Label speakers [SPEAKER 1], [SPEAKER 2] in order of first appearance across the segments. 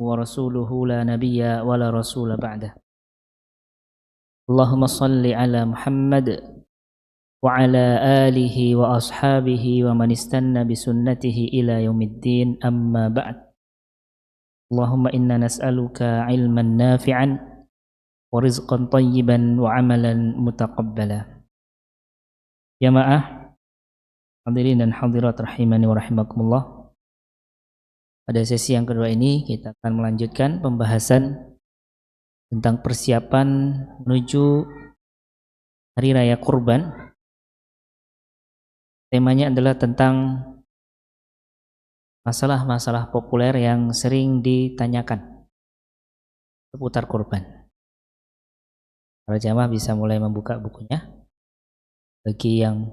[SPEAKER 1] ورسوله لا نبي ولا رسول بعده. اللهم صل على محمد وعلى آله وأصحابه ومن استنى بسنته إلى يوم الدين. أما بعد. اللهم إنا نسألك علما نافعا ورزقا طيبا وعملا متقبلا. Jamaah hadirin dan hadirat rahimani wa rahimakumullah. Pada sesi yang kedua ini kita akan melanjutkan pembahasan tentang persiapan menuju Hari Raya Kurban. Temanya adalah tentang masalah-masalah populer yang sering ditanyakan seputar kurban. Para jamaah bisa mulai membuka bukunya. Bagi yang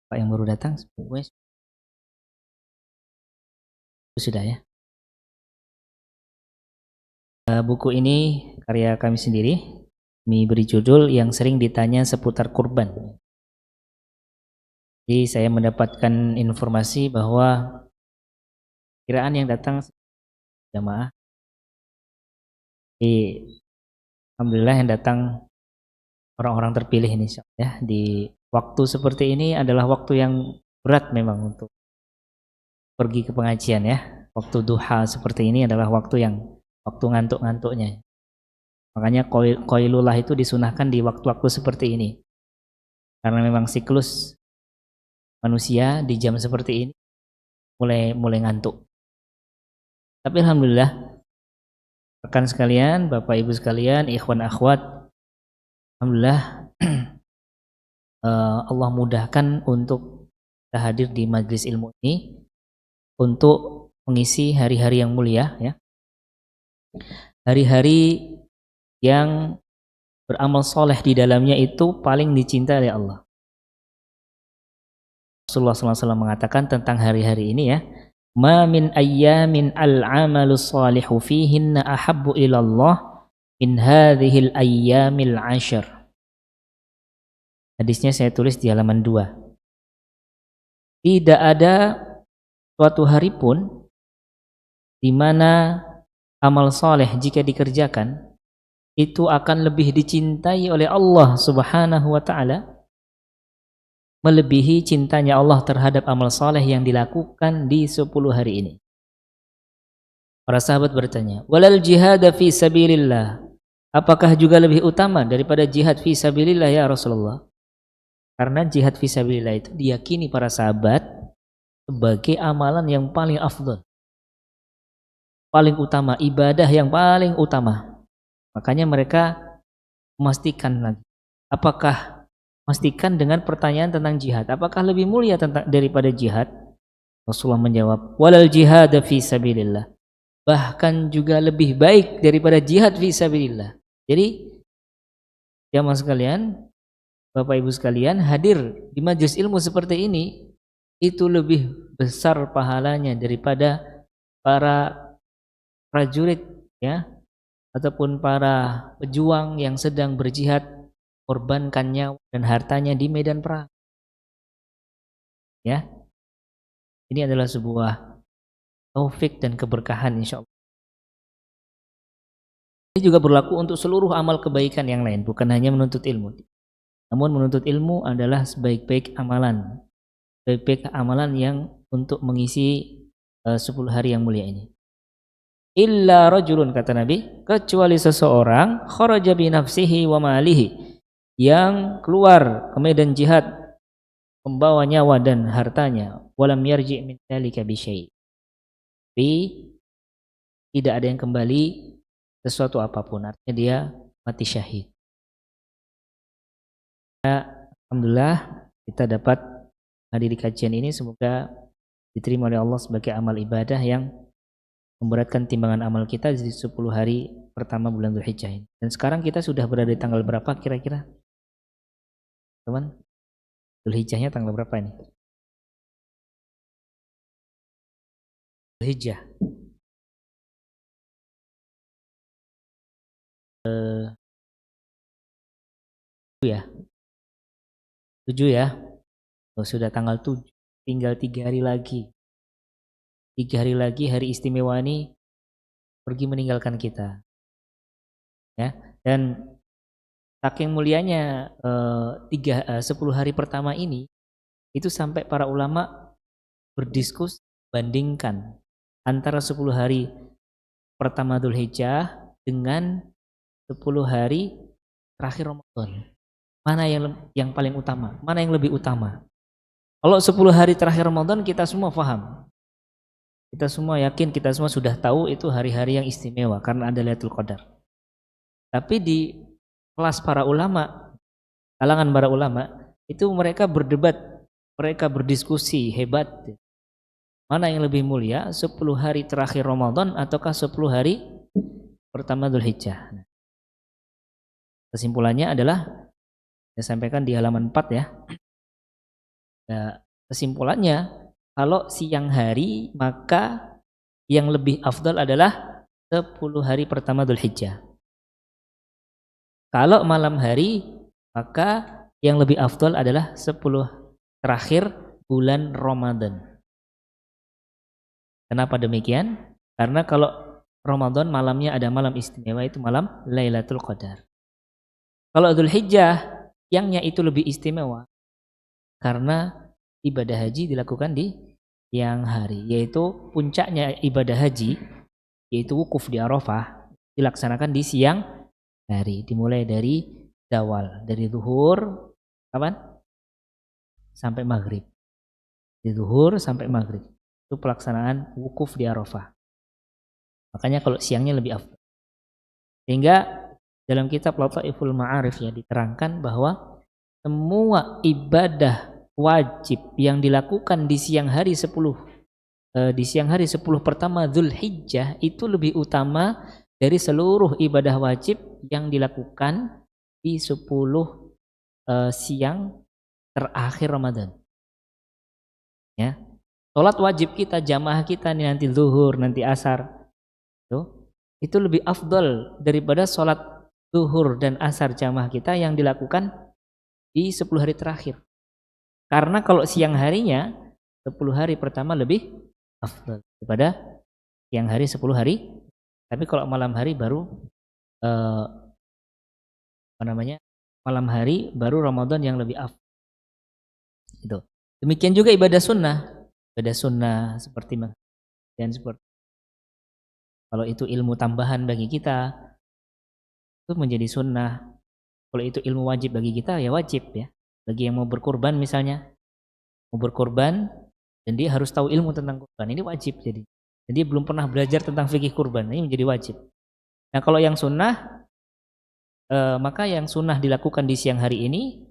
[SPEAKER 1] Pak yang baru datang, sudah ya. Buku ini karya kami sendiri. Kami beri judul yang sering ditanya seputar kurban. Jadi saya mendapatkan informasi bahwa kiraan yang datang jamaah, alhamdulillah yang datang orang-orang terpilih ini ya. Di waktu seperti ini adalah waktu yang berat memang untuk pergi ke pengajian ya. Waktu duha seperti ini adalah waktu ngantuk-ngantuknya. Makanya qailullah itu disunahkan di waktu-waktu seperti ini. Karena memang siklus manusia di jam seperti ini mulai ngantuk. Tapi alhamdulillah rekan sekalian, Bapak Ibu sekalian, ikhwan akhwat, alhamdulillah Allah mudahkan untuk kita hadir di majlis ilmu ini untuk mengisi hari-hari yang mulia ya. Hari-hari yang beramal soleh di dalamnya itu paling dicintai oleh Allah. Rasulullah SAW mengatakan tentang hari-hari ini ya, ma min ayyamin al-amalu salihu fihinna ahabbu ilallah min hadhil ayyamil 'ashr. Hadisnya saya tulis di halaman 2. Tidak ada suatu hari pun di mana amal soleh jika dikerjakan itu akan lebih dicintai oleh Allah Subhanahu wa ta'ala melebihi cintanya Allah terhadap amal soleh yang dilakukan di 10 hari ini. Para sahabat bertanya, walal jihad fi sabilillah, apakah juga lebih utama daripada jihad fi sabilillah ya Rasulullah? Karena jihad fi sabilillah itu diyakini para sahabat sebagai amalan yang paling afdal, paling utama, ibadah yang paling utama. Makanya mereka memastikan lagi, memastikan dengan pertanyaan tentang jihad, apakah lebih mulia daripada jihad? Rasulullah menjawab, walal jihad fi sabilillah, bahkan juga lebih baik daripada jihad fi sabilillah. Jadi jamaah sekalian, Bapak Ibu sekalian, hadir di majelis ilmu seperti ini itu lebih besar pahalanya daripada para prajurit ya, ataupun para pejuang yang sedang berjihad, korbankan nyawa dan hartanya di medan perang. Ya. Ini adalah sebuah taufik dan keberkahan insyaallah. Ini juga berlaku untuk seluruh amal kebaikan yang lain, bukan hanya menuntut ilmu. Namun menuntut ilmu adalah sebaik-baik amalan. Sebaik-baik amalan yang untuk mengisi 10 hari yang mulia ini. Illa rajulun, kata Nabi, kecuali seseorang kharaja bi nafsihi wa malihi, yang keluar ke medan jihad membawa nyawa dan hartanya, walam yarji' min dzalika bi syai'. Tapi tidak ada yang kembali sesuatu apapun, artinya dia mati syahid. Alhamdulillah kita dapat hadir di kajian ini, semoga diterima oleh Allah sebagai amal ibadah yang memberatkan timbangan amal kita di 10 hari pertama bulan Dzulhijjah ini. Dan sekarang kita sudah berada di tanggal berapa kira-kira? Teman, Dzulhijjahnya tanggal berapa ini? Dzulhijjah. Ya. 7 ya. Oh, sudah tanggal 7. Tinggal 3 hari lagi. 3 hari lagi hari istimewa ini pergi meninggalkan kita. Ya, dan saking mulianya 10 hari pertama ini, itu sampai para ulama berdiskus bandingkan antara 10 hari pertama Dzulhijjah dengan 10 hari terakhir Ramadan. Mana yang paling utama? Mana yang lebih utama? Kalau 10 hari terakhir Ramadan kita semua paham. Kita semua yakin, kita semua sudah tahu itu hari-hari yang istimewa karena ada Lailatul Qadar. Tapi di kelas para ulama, kalangan para ulama, itu mereka berdebat, mereka berdiskusi hebat. Mana yang lebih mulia, 10 hari terakhir Ramadan ataukah 10 hari pertama Dzulhijjah? Kesimpulannya adalah saya sampaikan di halaman 4 ya. Nah, kesimpulannya kalau siang hari maka yang lebih afdal adalah 10 hari pertama Dzulhijjah. Kalau malam hari maka yang lebih afdal adalah 10 terakhir bulan Ramadan. Kenapa demikian? Karena kalau Ramadan malamnya ada malam istimewa, itu malam Lailatul Qadar. Kalau Dzulhijjah siangnya itu lebih istimewa karena ibadah haji dilakukan di siang hari, yaitu puncaknya ibadah haji yaitu wukuf di Arafah dilaksanakan di siang hari, dimulai dari zawal, dari zuhur kapan? Sampai maghrib. Di zuhur sampai maghrib itu pelaksanaan wukuf di Arafah. Makanya kalau siangnya lebih afdal. Sehingga dalam kitab Lataiful Ma'arif ya diterangkan bahwa semua ibadah wajib yang dilakukan di siang hari 10 pertama Dzulhijjah itu lebih utama dari seluruh ibadah wajib yang dilakukan di 10 siang terakhir Ramadan. Ya. Salat wajib kita, jamaah kita nih nanti zuhur, nanti asar. Itu lebih afdal daripada salat zuhur dan asar jamaah kita yang dilakukan di 10 hari terakhir. Karena kalau siang harinya 10 hari pertama lebih afdal daripada siang hari 10 hari. Tapi kalau malam hari baru malam hari baru Ramadan yang lebih afdal. Itu. Demikian juga ibadah sunnah. Ibadah sunnah seperti dan seperti kalau itu ilmu tambahan bagi kita itu menjadi sunnah. Kalau itu ilmu wajib bagi kita ya wajib ya. Bagi yang mau berkorban misalnya, mau berkorban dan dia harus tahu ilmu tentang kurban, ini wajib jadi. Dan dia belum pernah belajar tentang fikih kurban, ini menjadi wajib. Nah kalau yang sunnah, maka yang sunnah dilakukan di siang hari ini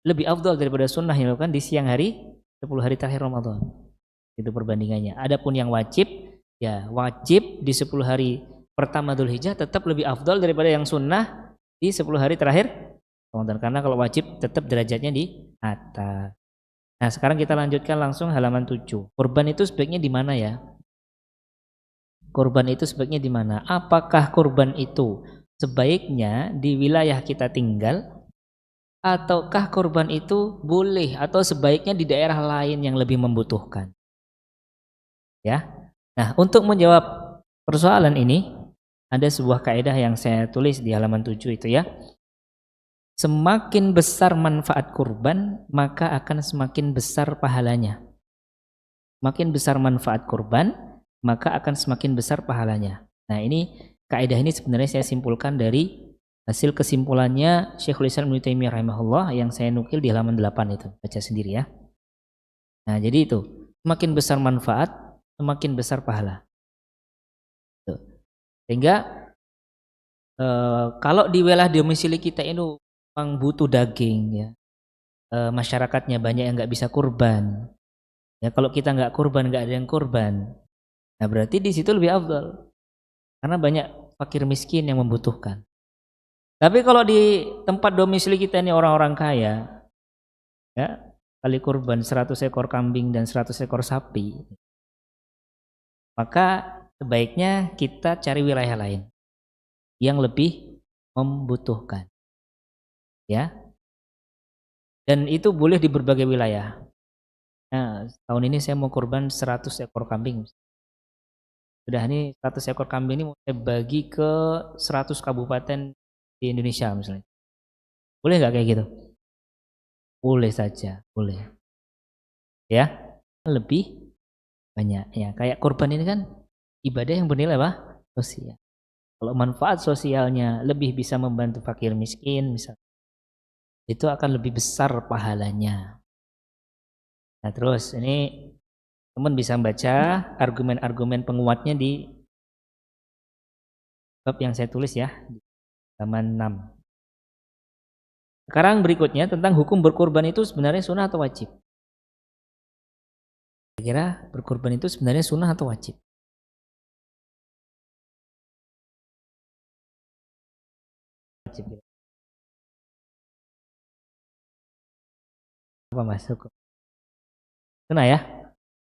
[SPEAKER 1] lebih afdal daripada sunnah yang dilakukan di siang hari 10 hari terakhir Ramadan. Itu perbandingannya. Adapun yang wajib, ya wajib di 10 hari pertama Dzulhijjah tetap lebih afdal daripada yang sunnah di 10 hari terakhir Ramadan. Karena kalau wajib tetap derajatnya di atas. Nah sekarang kita lanjutkan langsung halaman 7. Kurban itu sebaiknya di mana ya? Kurban itu sebaiknya di mana? Apakah kurban itu sebaiknya di wilayah kita tinggal? Ataukah kurban itu boleh atau sebaiknya di daerah lain yang lebih membutuhkan? Ya. Nah, untuk menjawab persoalan ini ada sebuah kaidah yang saya tulis di halaman 7 itu ya. Semakin besar manfaat kurban, maka akan semakin besar pahalanya. Semakin besar manfaat kurban, maka akan semakin besar pahalanya. Nah, ini kaidah ini sebenarnya saya simpulkan dari hasil kesimpulannya Syekhul Islam Ibnu Taimiyah rahimahullah yang saya nukil di halaman 8 itu. Baca sendiri ya. Nah, jadi itu, semakin besar manfaat, semakin besar pahala. Tuh. Sehingga kalau di wilayah domisili kita ini memang butuh daging ya, masyarakatnya banyak yang nggak bisa kurban. Ya kalau kita nggak kurban, nggak ada yang kurban, nah berarti di situ lebih afdal karena banyak fakir miskin yang membutuhkan. Tapi kalau di tempat domisili kita ini orang-orang kaya, ya kali kurban 100 ekor kambing dan 100 ekor sapi, maka sebaiknya kita cari wilayah lain yang lebih membutuhkan. Ya. Dan itu boleh di berbagai wilayah. Nah, tahun ini saya mau kurban 100 ekor kambing. Sudah ini 100 ekor kambing ini mau saya bagi ke 100 kabupaten di Indonesia misalnya. Boleh nggak kayak gitu? Boleh saja, boleh. Ya, lebih banyak ya. Kayak kurban ini kan ibadah yang bernilai apa? Sosial. Kalau manfaat sosialnya lebih bisa membantu fakir miskin misal, itu akan lebih besar pahalanya. Nah, terus ini teman bisa baca argumen-argumen penguatnya di bab yang saya tulis ya, di halaman 6. Sekarang berikutnya tentang hukum berkorban itu sebenarnya sunnah atau wajib. Kira-kira berkorban itu sebenarnya sunnah atau wajib? Wajib. Apa mas hukum? Sunnah ya?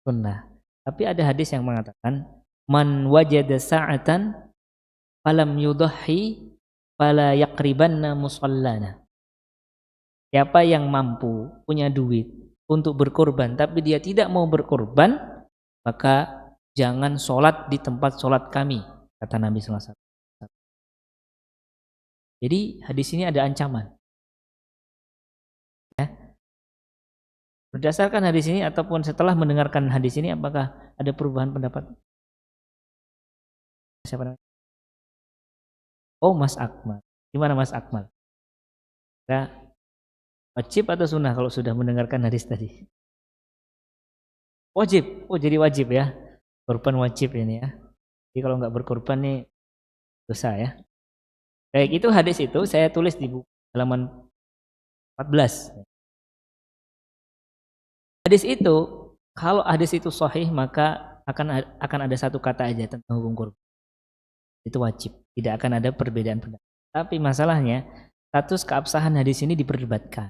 [SPEAKER 1] Sunnah. Tapi ada hadis yang mengatakan man wajada sa'atan falam yudhi fala yaqribanna musallana. Siapa yang mampu punya duit untuk berkorban tapi dia tidak mau berkorban, maka jangan sholat di tempat sholat kami, kata Nabi SAW. Jadi hadis ini ada ancaman. Ya. Berdasarkan hadis ini ataupun setelah mendengarkan hadis ini, apakah ada perubahan pendapat? Siapa namanya? Oh, Mas Akmal. Gimana Mas Akmal? Ya, wajib atau sunnah kalau sudah mendengarkan hadis tadi? Wajib. Oh, jadi wajib ya. Korban wajib ini ya. Jadi kalau nggak berkorban nih dosa ya. Baik, itu hadis itu saya tulis di buku halaman 14. Hadis itu, kalau hadis itu sahih maka akan ada satu kata aja tentang hukum korban. Itu wajib, tidak akan ada perbedaan pendapat. Tapi masalahnya status keabsahan hadis ini diperdebatkan.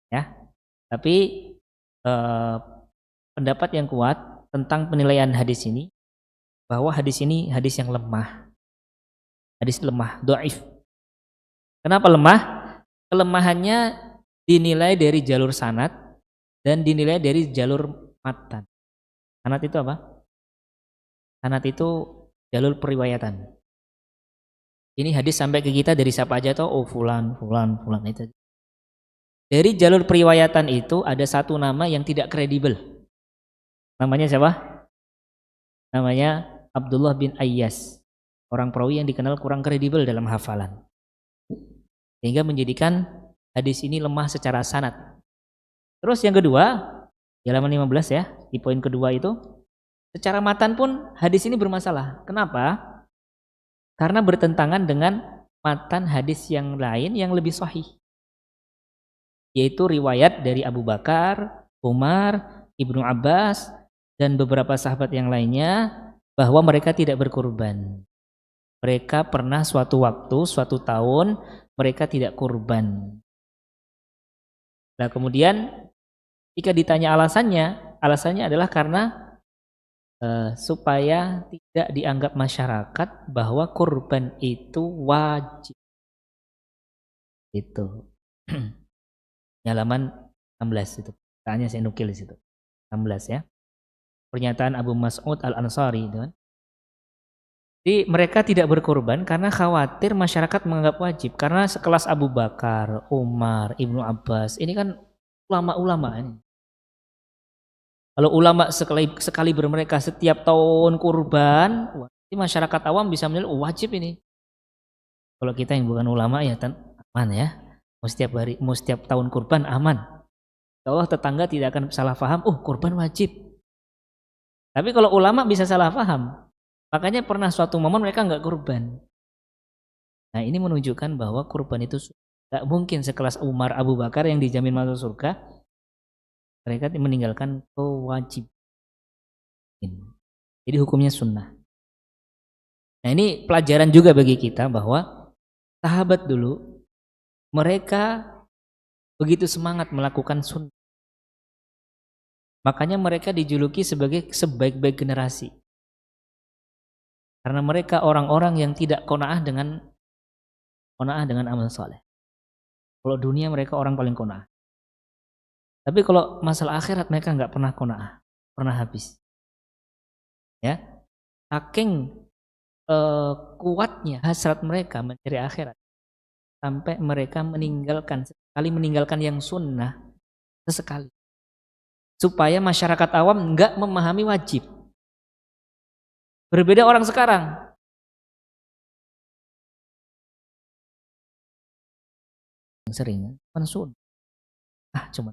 [SPEAKER 1] Ya. Tapi pendapat yang kuat tentang penilaian hadis ini bahwa hadis ini hadis yang lemah. Hadis lemah, dhaif. Kenapa lemah? Kelemahannya dinilai dari jalur sanad dan dinilai dari jalur matan. Sanad itu apa? Sanad itu jalur periwayatan. Ini hadis sampai ke kita dari siapa aja toh? Oh fulan itu. Dari jalur periwayatan itu ada satu nama yang tidak kredibel. Namanya siapa? Namanya Abdullah bin Ayyas. Orang perawi yang dikenal kurang kredibel dalam hafalan. Sehingga menjadikan hadis ini lemah secara sanad. Terus yang kedua, di halaman 15 ya, di poin kedua itu, secara matan pun hadis ini bermasalah. Kenapa? Karena bertentangan dengan matan hadis yang lain yang lebih sahih. Yaitu riwayat dari Abu Bakar, Umar, Ibnu Abbas, dan beberapa sahabat yang lainnya bahwa mereka tidak berkurban. Mereka pernah suatu waktu, suatu tahun, mereka tidak kurban. Nah kemudian jika ditanya alasannya adalah karena supaya tidak dianggap masyarakat bahwa kurban itu wajib. Itu. Halaman 16 itu. Tanya saya nukil di situ. 16 ya. Pernyataan Abu Mas'ud Al-Ansari itu kan. Jadi mereka tidak berkorban karena khawatir masyarakat menganggap wajib. Karena sekelas Abu Bakar, Umar, Ibnu Abbas, ini kan ulama-ulama ini. Kalau ulama sekali mereka setiap tahun kurban, ini masyarakat awam bisa menilai wajib ini. Kalau kita yang bukan ulama ya aman ya. Mau setiap tahun kurban aman. Insya Allah tetangga tidak akan salah paham, kurban wajib. Tapi kalau ulama bisa salah paham. Makanya pernah suatu momen mereka nggak kurban. Nah ini menunjukkan bahwa kurban itu tidak mungkin sekelas Umar, Abu Bakar yang dijamin masuk surga. Mereka meninggalkan kewajiban. Jadi hukumnya sunnah. Nah ini pelajaran juga bagi kita bahwa sahabat dulu mereka begitu semangat melakukan sunnah. Makanya mereka dijuluki sebagai sebaik-baik generasi. Karena mereka orang-orang yang tidak qanaah dengan amal soleh. Kalau dunia mereka orang paling qanaah. Tapi kalau masalah akhirat mereka nggak pernah qanaah, pernah habis. Ya, saking kuatnya hasrat mereka mencari akhirat sampai mereka meninggalkan yang sunnah sesekali supaya masyarakat awam enggak memahami wajib. Berbeda orang sekarang. Yang sering kan sunnah. Cuma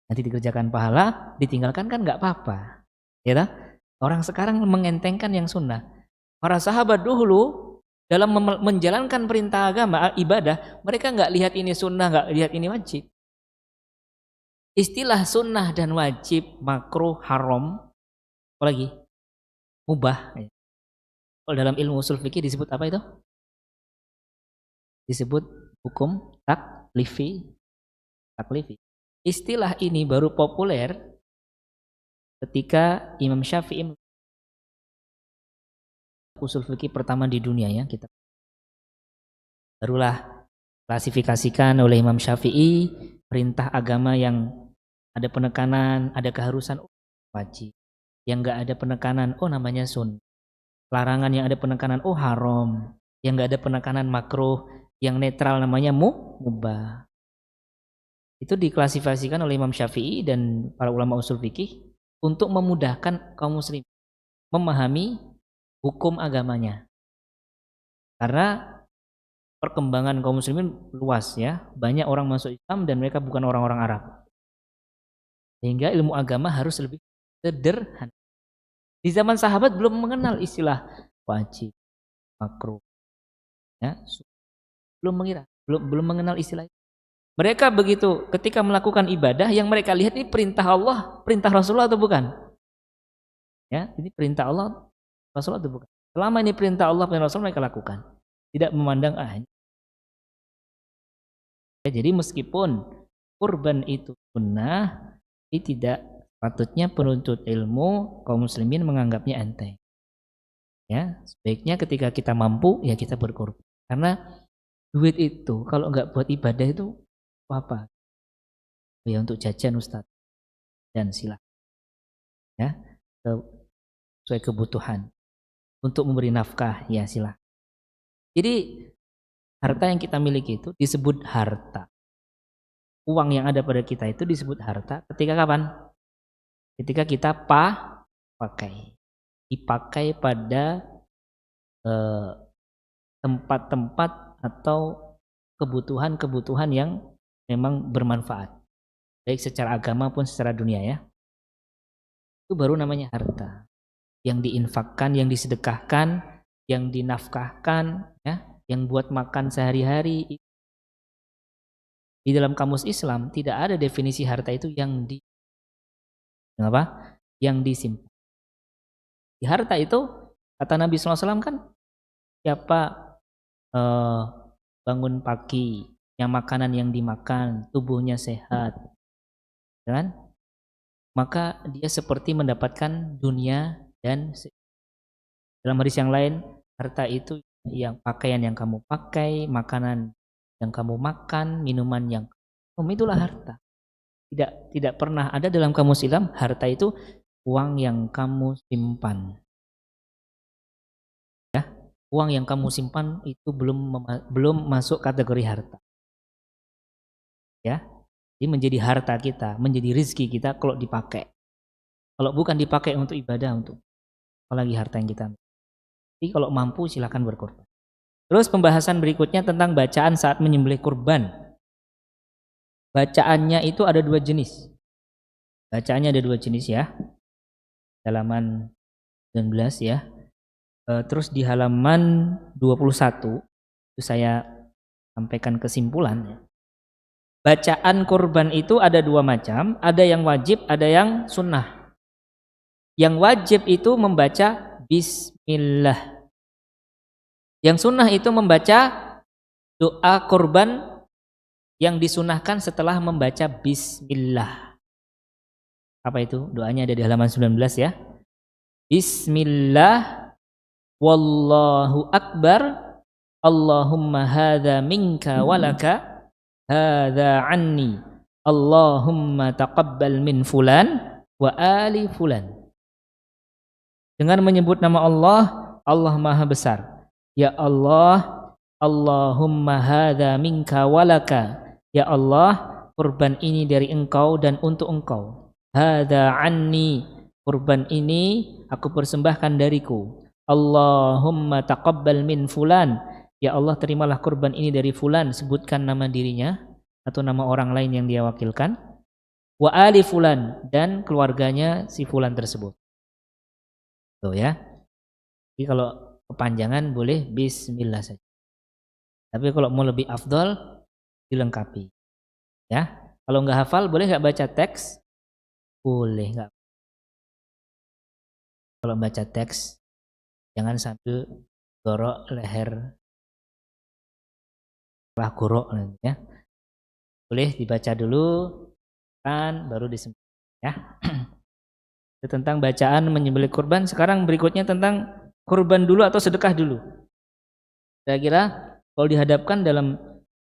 [SPEAKER 1] nanti dikerjakan pahala, ditinggalkan kan enggak apa-apa. Ya tak? Orang sekarang mengentengkan yang sunnah. Para sahabat dulu dalam menjalankan perintah agama, ibadah, mereka enggak lihat ini sunnah, enggak lihat ini wajib. Istilah sunnah dan wajib, makruh, haram, apalagi mubah. Kalau dalam ilmu usul fikih disebut apa itu? Disebut hukum taklifi. Istilah ini baru populer ketika Imam Syafi'i usul fikih pertama di dunia ya, kita barulah klasifikasikan oleh Imam Syafi'i perintah agama yang ada penekanan, ada keharusan wajib. Yang enggak ada penekanan namanya sunnah. Larangan yang ada penekanan haram. Yang enggak ada penekanan makruh, yang netral namanya mubah. Itu diklasifikasikan oleh Imam Syafi'i dan para ulama usul fikih untuk memudahkan kaum muslim memahami hukum agamanya. Karena perkembangan kaum muslimin luas ya, banyak orang masuk Islam dan mereka bukan orang-orang Arab. Sehingga ilmu agama harus lebih sederhana. Di zaman sahabat belum mengenal istilah wajib, makruh. Ya, belum mengenal istilah itu. Mereka begitu ketika melakukan ibadah yang mereka lihat ini perintah Allah, perintah Rasulullah atau bukan? Ya, ini perintah Allah, Rasulullah atau bukan? Selama ini perintah Allah dan Rasul mereka lakukan. Tidak memandang ya, jadi meskipun kurban itu sunnah, ini tidak patutnya penuntut ilmu kaum muslimin menganggapnya enteng. Ya, sebaiknya ketika kita mampu ya kita berkorban. Karena duit itu kalau enggak buat ibadah itu apa? Ya untuk jajan Ustaz dan silakan. Ya, sesuai kebutuhan. Untuk memberi nafkah ya silakan. Jadi harta yang kita miliki itu disebut harta. Uang yang ada pada kita itu disebut harta ketika kapan? Ketika kita pakai. Dipakai pada tempat-tempat atau kebutuhan-kebutuhan yang memang bermanfaat. Baik secara agama pun secara dunia ya. Itu baru namanya harta. Yang diinfakkan, yang disedekahkan, yang dinafkahkan ya, yang buat makan sehari-hari. Di dalam kamus Islam tidak ada definisi harta itu yang yang disimpan. Di harta itu kata Nabi SAW kan siapa bangun pagi, yang makanan yang dimakan, tubuhnya sehat, kan? Maka dia seperti mendapatkan dunia dan dalam hadis yang lain, harta itu yang pakaian yang kamu pakai, makanan yang kamu makan, minuman yang kamu minum, itulah harta. Tidak pernah ada dalam kamus Islam harta itu uang yang kamu simpan. Ya, uang yang kamu simpan itu belum masuk kategori harta. Ya, ini menjadi harta kita, menjadi rizki kita kalau dipakai. Kalau bukan dipakai untuk ibadah, untuk apalagi harta yang kita. Jadi kalau mampu silakan berkorban. Terus pembahasan berikutnya tentang bacaan saat menyembelih kurban. Bacaannya itu ada dua jenis. Bacaannya ada dua jenis ya. Halaman 19 ya. Terus di halaman 21 itu saya sampaikan kesimpulan. Bacaan kurban itu ada dua macam. Ada yang wajib, ada yang sunnah. Yang wajib itu membaca Bismillah. Yang sunnah itu membaca doa kurban yang disunahkan setelah membaca Bismillah. Apa itu? Doanya ada di halaman 19 ya. Bismillah, wallahu akbar, Allahumma hadza minka walaka, hadza anni, Allahumma taqabbal min fulan wa ali fulan. dengan menyebut nama Allah. Allah Maha Besar. Ya Allah, Allahumma hadza minka walaka. Ya Allah, kurban ini dari Engkau dan untuk Engkau. Hadza anni, kurban ini aku persembahkan dariku. Allahumma taqabbal min fulan. Ya Allah, terimalah kurban ini dari fulan, sebutkan nama dirinya atau nama orang lain yang dia wakilkan. Wa ali fulan, dan keluarganya si fulan tersebut. Tuh ya. Jadi kalau kepanjangan boleh bismillah saja. Tapi kalau mau lebih afdol dilengkapi. Ya. Kalau nggak hafal boleh nggak baca teks? Boleh nggak. Kalau baca teks jangan sambil gorok leher lah gorok ya. Boleh dibaca dulu kan baru disembelih ya. Itu tentang bacaan menyembelih kurban. Sekarang berikutnya tentang kurban dulu atau sedekah dulu. Kira-kira kalau dihadapkan dalam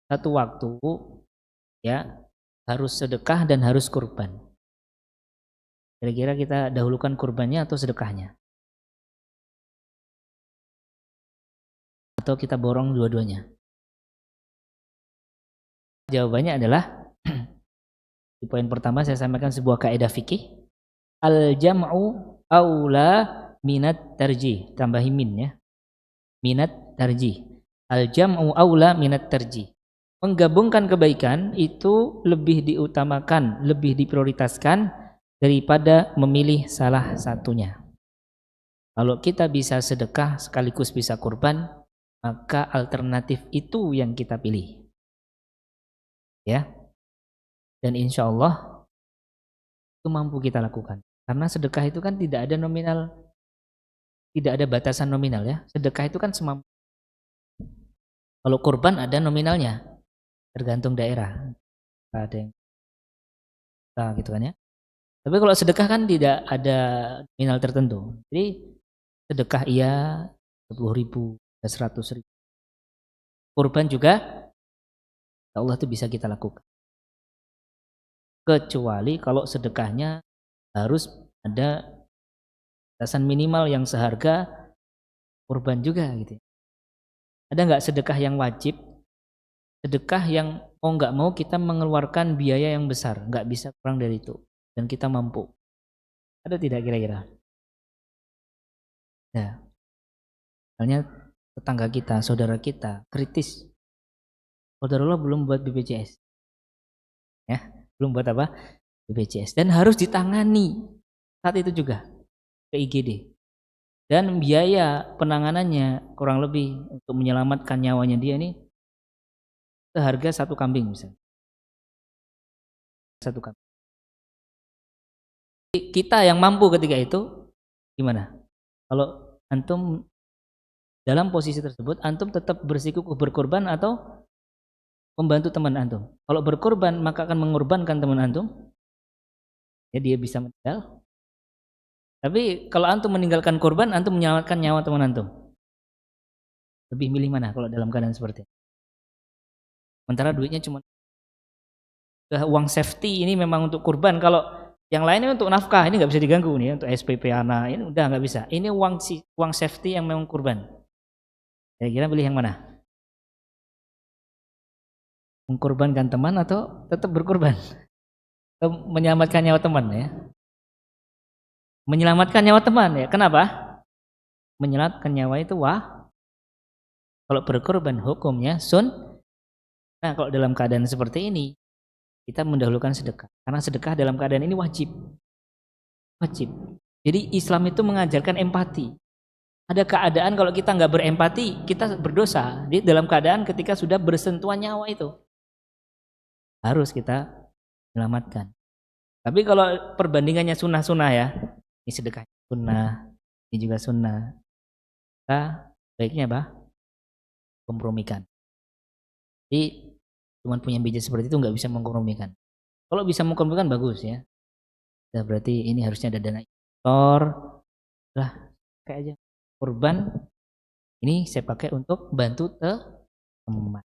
[SPEAKER 1] satu waktu ya harus sedekah dan harus kurban. Kira-kira kita dahulukan kurbannya atau sedekahnya? Atau kita borong dua-duanya? Jawabannya adalah di poin pertama saya sampaikan sebuah kaidah fikih. Al-jam'u aula minat tarjih. Tambahin min ya. Minat tarjih. Al-jam'u aula minat tarjih. Menggabungkan kebaikan itu lebih diutamakan, lebih diprioritaskan daripada memilih salah satunya. Kalau kita bisa sedekah sekaligus bisa kurban, maka alternatif itu yang kita pilih. Ya. Dan insya Allah itu mampu kita lakukan. Karena sedekah itu kan tidak ada nominal, tidak ada batasan nominal ya. Sedekah itu kan semampu. Kalau kurban ada nominalnya, tergantung daerah. Ada yang gitu kan ya. Tapi kalau sedekah kan tidak ada nominal tertentu. Jadi sedekah iya 10.000, 100.000. Kurban juga Allah itu bisa kita lakukan. Kecuali kalau sedekahnya harus ada batasan minimal yang seharga kurban juga gitu. Ada nggak sedekah yang wajib? Sedekah yang mau nggak mau kita mengeluarkan biaya yang besar, nggak bisa kurang dari itu, dan kita mampu. Ada tidak kira-kira? Ya, misalnya tetangga kita, saudara kita kritis, saudara lo belum buat BPJS, ya, belum buat apa? BPJS, dan harus ditangani saat itu juga ke IGD. Dan biaya penanganannya kurang lebih untuk menyelamatkan nyawanya dia ini seharga 1 kambing misalnya. 1 kambing. Kita yang mampu ketika itu gimana? Kalau antum dalam posisi tersebut, antum tetap bersikukuh berkorban atau membantu teman antum? Kalau berkorban maka akan mengorbankan teman antum. Ya dia bisa meninggal. Tapi kalau antum meninggalkan korban, antum menyelamatkan nyawa teman antum. Lebih milih mana kalau dalam keadaan seperti ini? Sementara duitnya cuma uang safety ini memang untuk kurban. Kalau yang lainnya untuk nafkah ini nggak bisa diganggu nih, untuk SPP anak ini udah nggak bisa. Ini uang safety yang memang kurban. Kira-kira pilih yang mana? Mengkorbankan teman atau tetap berkorban? Atau menyelamatkan nyawa teman ya? Menyelamatkan nyawa teman ya. Kenapa? Menyelamatkan nyawa itu kalau berkorban hukumnya sun. Nah, kalau dalam keadaan seperti ini kita mendahulukan sedekah. Karena sedekah dalam keadaan ini wajib. Wajib. Jadi Islam itu mengajarkan empati. Ada keadaan kalau kita nggak berempati, kita berdosa. Jadi dalam keadaan ketika sudah bersentuhan nyawa itu, harus kita menyelamatkan. Tapi kalau perbandingannya sunnah-sunnah ya, ini sedekah sunnah, ini juga sunnah. Kita baiknya apa? Kompromikan. Jadi cuma punya budget seperti itu nggak bisa mengkompromikan. Kalau bisa mengkompromikan bagus ya. Nah, berarti ini harusnya ada dana investor. Lah, kayak aja kurban ini saya pakai untuk bantu teman.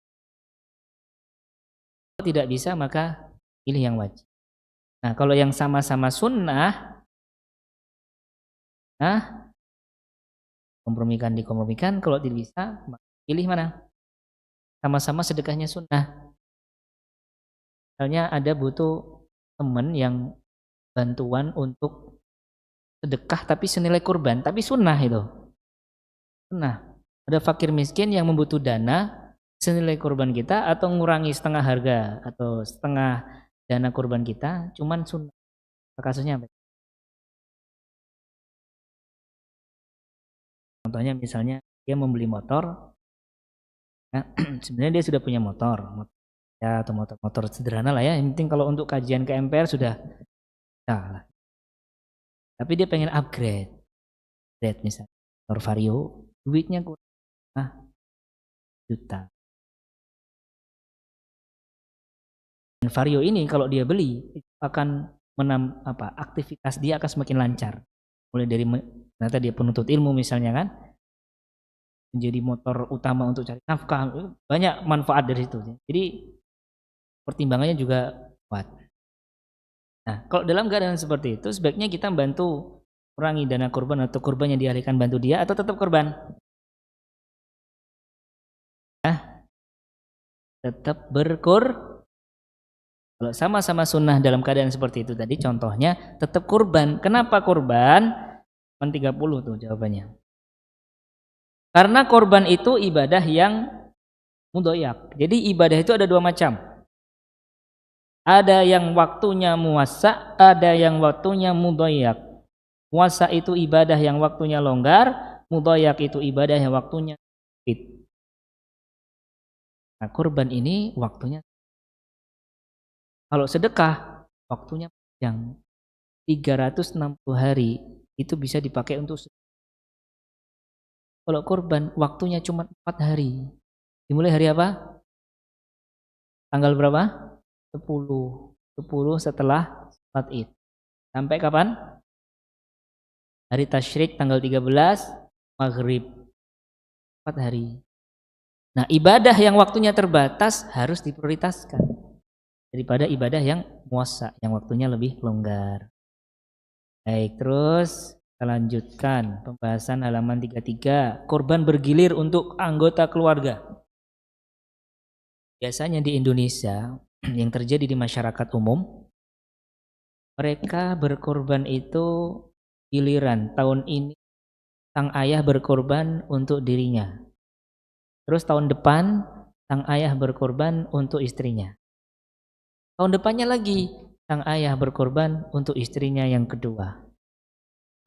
[SPEAKER 1] Kalau tidak bisa maka pilih yang wajib. Nah, kalau yang sama-sama sunnah, nah dikompromikan. Kalau tidak bisa, pilih mana? Sama-sama sedekahnya sunnah. Misalnya ada butuh teman yang bantuan untuk sedekah tapi senilai kurban, tapi sunnah itu. Sunnah. Ada fakir miskin yang membutuh dana senilai kurban kita atau ngurangi setengah harga atau setengah dana kurban kita, cuman sunnah. Kasusnya apa? Contohnya misalnya dia membeli motor, nah, sebenarnya dia sudah punya motor ya, atau motor sederhana lah ya. Yang penting kalau untuk kajian ke MPR sudah salah. Tapi dia pengen upgrade misalnya motor Vario, duitnya kurang juta. Dan Vario ini kalau dia beli akan aktivitas dia akan semakin lancar. Mulai dari ternyata dia penuntut ilmu misalnya kan, menjadi motor utama untuk cari nafkah, banyak manfaat dari situ. Jadi pertimbangannya juga kuat. Nah, kalau dalam keadaan seperti itu sebaiknya kita bantu kurangi dana kurban atau kurban yang dialihkan bantu dia atau tetap kurban? Tetap kalau sama-sama sunnah dalam keadaan seperti itu tadi contohnya tetap kurban. Kenapa kurban? 30 tuh jawabannya. Karena kurban itu ibadah yang mudhoyak. Jadi ibadah itu ada dua macam. Ada yang waktunya muwassa, ada yang waktunya mudhoyak. Muwassa itu ibadah yang waktunya longgar, mudhoyak itu ibadah yang waktunya sempit. Nah, kurban ini waktunya. Kalau sedekah waktunya panjang. 360 hari itu bisa dipakai untuk sedekah. Kalau kurban waktunya cuma 4 hari. Dimulai hari apa? Tanggal berapa? 10 setelah salat Id. Sampai kapan? Hari tasyrik tanggal 13 maghrib. 4 hari. Nah, ibadah yang waktunya terbatas harus diprioritaskan daripada ibadah yang muwassa, yang waktunya lebih longgar. Baik, terus kita lanjutkan pembahasan halaman 33. Kurban bergilir untuk anggota keluarga. Biasanya di Indonesia yang terjadi di masyarakat umum, mereka berkorban itu giliran. Tahun ini sang ayah berkorban untuk dirinya. Terus tahun depan sang ayah berkorban untuk istrinya. Tahun depannya lagi sang ayah berkorban untuk istrinya yang kedua.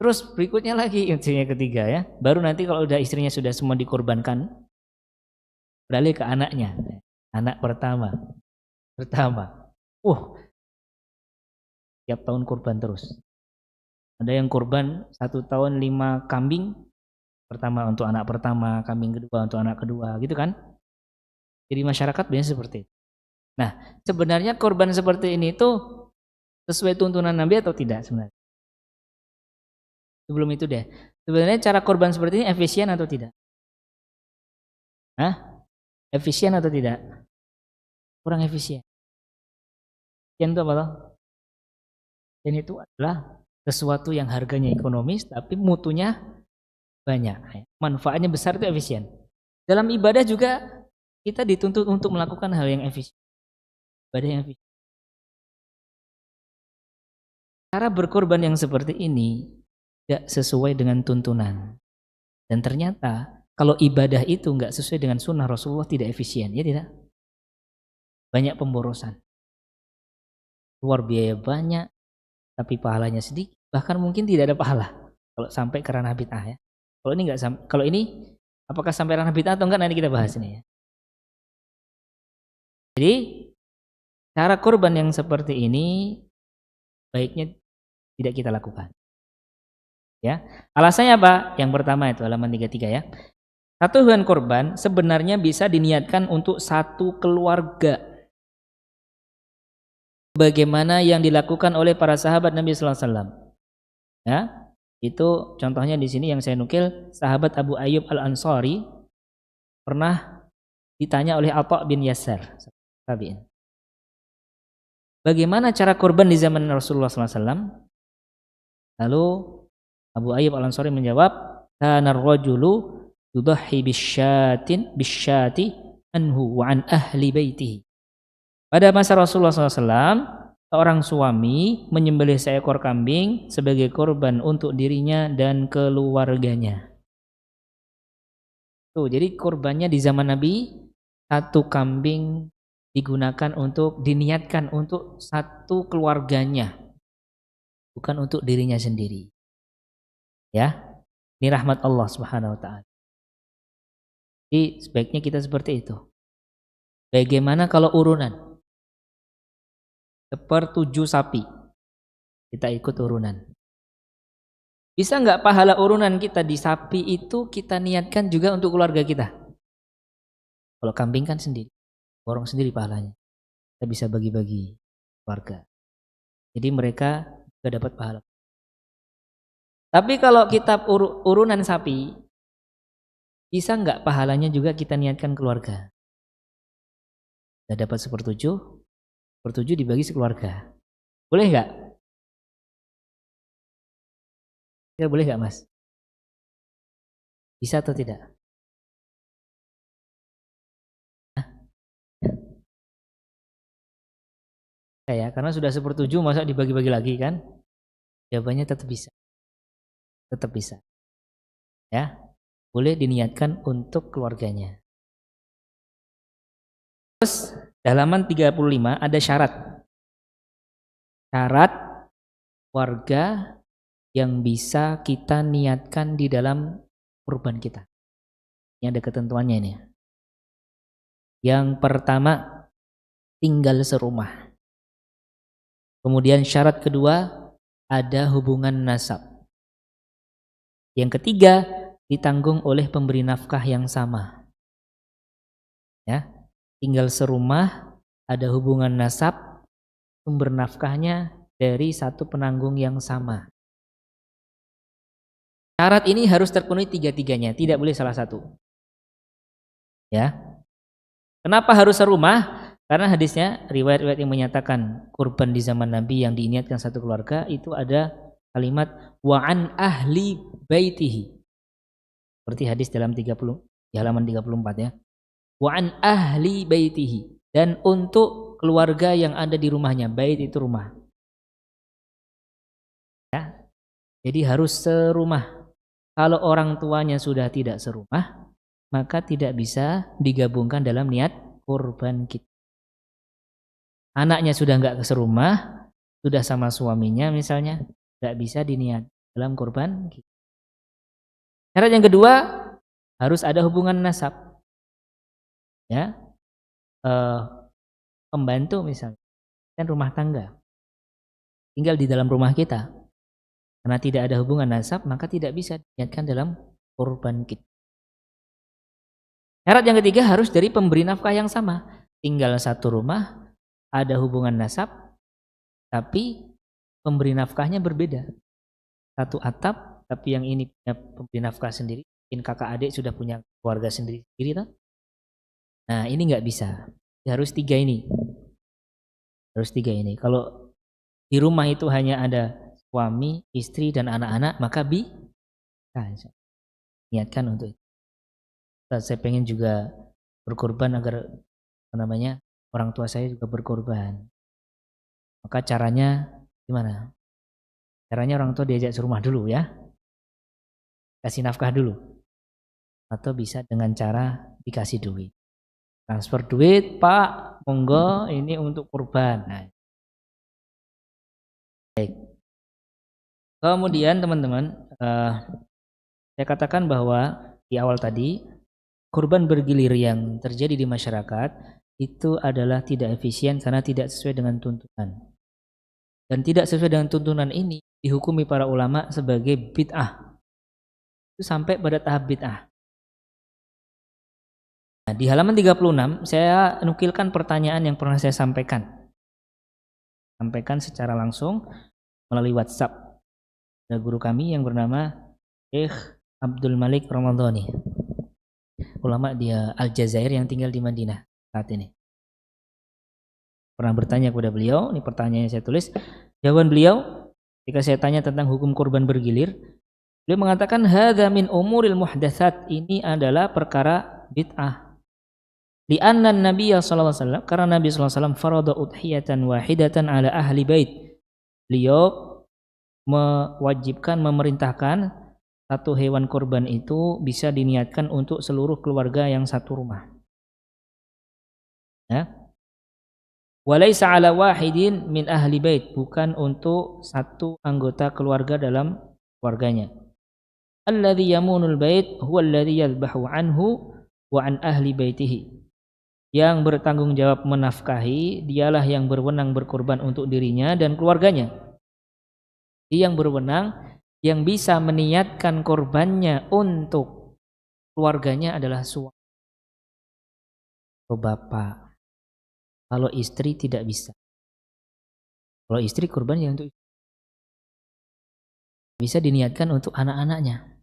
[SPEAKER 1] Terus berikutnya lagi istrinya ketiga ya. Baru nanti kalau udah istrinya sudah semua dikorbankan, beralih ke anaknya. Anak pertama. Tiap tahun korban terus. Ada yang korban 1 tahun 5 kambing. Pertama untuk anak pertama, kambing kedua untuk anak kedua, gitu kan? Jadi masyarakat biasanya seperti itu. Nah, sebenarnya korban seperti ini tuh sesuai tuntunan Nabi atau tidak sebenarnya? Sebelum itu deh, sebenarnya cara korban seperti ini efisien atau tidak? Efisien atau tidak? Kurang efisien. Efisien itu apa toh? Dan itu adalah sesuatu yang harganya ekonomis tapi mutunya banyak. Manfaatnya besar itu efisien. Dalam ibadah juga kita dituntut untuk melakukan hal yang efisien. Ibadah yang efisien. Cara berkorban yang seperti ini tidak sesuai dengan tuntunan. Dan ternyata kalau ibadah itu nggak sesuai dengan sunnah Rasulullah tidak efisien, ya tidak? Banyak pemborosan. Keluar biaya banyak, tapi pahalanya sedikit. Bahkan mungkin tidak ada pahala kalau sampai ke ranah bid'ah ya. Kalau ini enggak, kalau ini apakah sampai ranah bid'ah atau enggak nanti kita bahas ini ya. Jadi cara kurban yang seperti ini baiknya tidak kita lakukan. Ya. Alasannya apa? Yang pertama itu halaman 33 ya. Satu hewan kurban sebenarnya bisa diniatkan untuk satu keluarga. Bagaimana yang dilakukan oleh para sahabat Nabi sallallahu alaihi wasallam. Ya. Itu contohnya di sini yang saya nukil, sahabat Abu Ayyub Al-Ansari pernah ditanya oleh Atha bin Yasar, tabi'in. Bagaimana cara kurban di zaman Rasulullah SAW? Lalu Abu Ayyub Al-Ansari menjawab, kana ar-rajulu yudahhi bisyati anhu wa an ahli baitihi. Pada masa Rasulullah SAW, seorang suami menyembelih seekor kambing sebagai korban untuk dirinya dan keluarganya. Tuh, jadi korbannya di zaman Nabi, satu kambing digunakan untuk, diniatkan untuk satu keluarganya, bukan untuk dirinya sendiri. Ya, ini rahmat Allah Subhanahu wa Ta'ala. Jadi sebaiknya kita seperti itu. Bagaimana kalau urunan? 1/7 sapi, kita ikut urunan. Bisa nggak pahala urunan kita di sapi itu kita niatkan juga untuk keluarga kita? Kalau kambing kan sendiri, borong sendiri pahalanya. Kita bisa bagi-bagi keluarga. Jadi mereka juga dapat pahala. Tapi kalau kita urunan sapi, bisa nggak pahalanya juga kita niatkan keluarga? Kita dapat 1/7 dibagi sekeluarga. Boleh nggak? Ya, boleh nggak, Mas? Bisa atau tidak? Ya, karena sudah 1/7 masa dibagi-bagi lagi kan? Jawabannya tetap bisa. Tetap bisa. Ya, boleh diniatkan untuk keluarganya. Terus halaman 35 ada syarat. Syarat warga yang bisa kita niatkan di dalam kurban kita. Ini ada ketentuannya ini. Yang pertama, tinggal serumah. Kemudian syarat kedua, ada hubungan nasab. Yang ketiga, ditanggung oleh pemberi nafkah yang sama. Ya, tinggal serumah, ada hubungan nasab, sumber nafkahnya dari satu penanggung yang sama. Syarat ini harus terpenuhi tiga-tiganya, tidak boleh salah satu. Ya. Kenapa harus serumah? Karena hadisnya, riwayat-riwayat yang menyatakan kurban di zaman Nabi yang diiniatkan satu keluarga, itu ada kalimat wa an ahli baitihi. Seperti hadis dalam 30 di halaman 34 ya. Wa an ahli baitihi, dan untuk keluarga yang ada di rumahnya. Bait itu rumah. Ya. Jadi harus serumah. Kalau orang tuanya sudah tidak serumah, maka tidak bisa digabungkan dalam niat kurban kita. Anaknya sudah nggak serumah, sudah sama suaminya misalnya, nggak bisa diniat dalam kurban kita. Syarat yang kedua, harus ada hubungan nasab. Ya, pembantu misalnya, kan rumah tangga, tinggal di dalam rumah kita. Karena tidak ada hubungan nasab, maka tidak bisa diniatkan dalam kurban kita. Syarat yang ketiga, harus dari pemberi nafkah yang sama. Tinggal satu rumah, ada hubungan nasab, tapi pemberi nafkahnya berbeda. Satu atap, tapi yang ini punya pemberi nafkah sendiri. Mungkin kakak adik sudah punya keluarga sendiri toh? Nah, ini nggak bisa. Harus tiga ini. Harus tiga ini. Kalau di rumah itu hanya ada suami, istri, dan anak-anak, maka niatkan untuk itu. Saya pengen juga berkorban agar orang tua saya juga berkorban. Maka caranya gimana? Caranya orang tua diajak serumah dulu ya. Kasih nafkah dulu. Atau bisa dengan cara dikasih duit. Transfer duit, Pak, monggo ini untuk kurban. Nah. Baik. Kemudian teman-teman, saya katakan bahwa di awal tadi, kurban bergilir yang terjadi di masyarakat itu adalah tidak efisien karena tidak sesuai dengan tuntunan. Dan tidak sesuai dengan tuntunan ini dihukumi para ulama sebagai bid'ah. Itu sampai pada tahap bid'ah. Nah, di halaman 36 saya nukilkan pertanyaan yang pernah saya sampaikan. Sampaikan secara langsung melalui WhatsApp. Ada guru kami yang bernama Syekh Abdul Malik Ramadhani. Ulama dia Aljazair yang tinggal di Madinah saat ini. Pernah bertanya kepada beliau, ini pertanyaan yang saya tulis. Jawaban beliau, ketika saya tanya tentang hukum kurban bergilir, Beliau mengatakan hadza min umuril muhdatsat, ini adalah perkara bid'ah. Li'anna Nabi sallallahu alaihi wasallam, karena Nabi sallallahu alaihi wasallam farada udhiyatan wahidatan ala ahli bait. Beliau mewajibkan, memerintahkan satu hewan kurban itu bisa diniatkan untuk seluruh keluarga yang satu rumah. Ya. Walaysa ala wahidin min ahli bait, bukan untuk satu anggota keluarga dalam keluarganya. Alladhi yamunul bait huwa alladhi yadhbahu anhu wa an ahli baitihi. Yang bertanggung jawab menafkahi, dialah yang berwenang berkorban untuk dirinya dan keluarganya. Dia yang berwenang, yang bisa meniatkan korbannya untuk keluarganya adalah suami atau bapak. Kalau istri tidak bisa. Kalau istri korbannya untuk bisa diniatkan untuk anak-anaknya.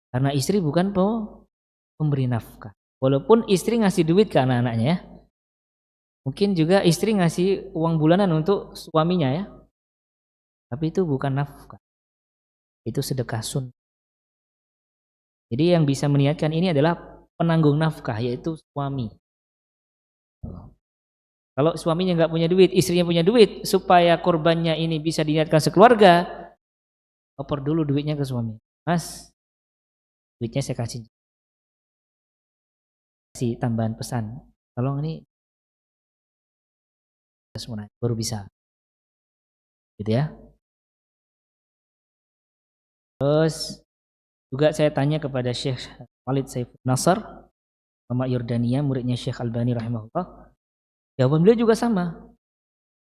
[SPEAKER 1] Karena istri bukan pemberi nafkah. Walaupun istri ngasih duit ke anak-anaknya ya. Mungkin juga istri ngasih uang bulanan untuk suaminya ya. Tapi itu bukan nafkah. Itu sedekah sunnah. Jadi yang bisa meniatkan ini adalah penanggung nafkah, yaitu suami. Kalau suaminya nggak punya duit, istrinya punya duit, supaya korbannya ini bisa diniatkan sekeluarga, oper dulu duitnya ke suami. Mas, duitnya saya kasih tambahan pesan. Tolong ini baru bisa. Gitu ya. Terus juga saya tanya kepada Syekh Walid Saiful Nasr, ulama Yordania, muridnya Syekh Albani rahimahullah. Jawaban beliau juga sama.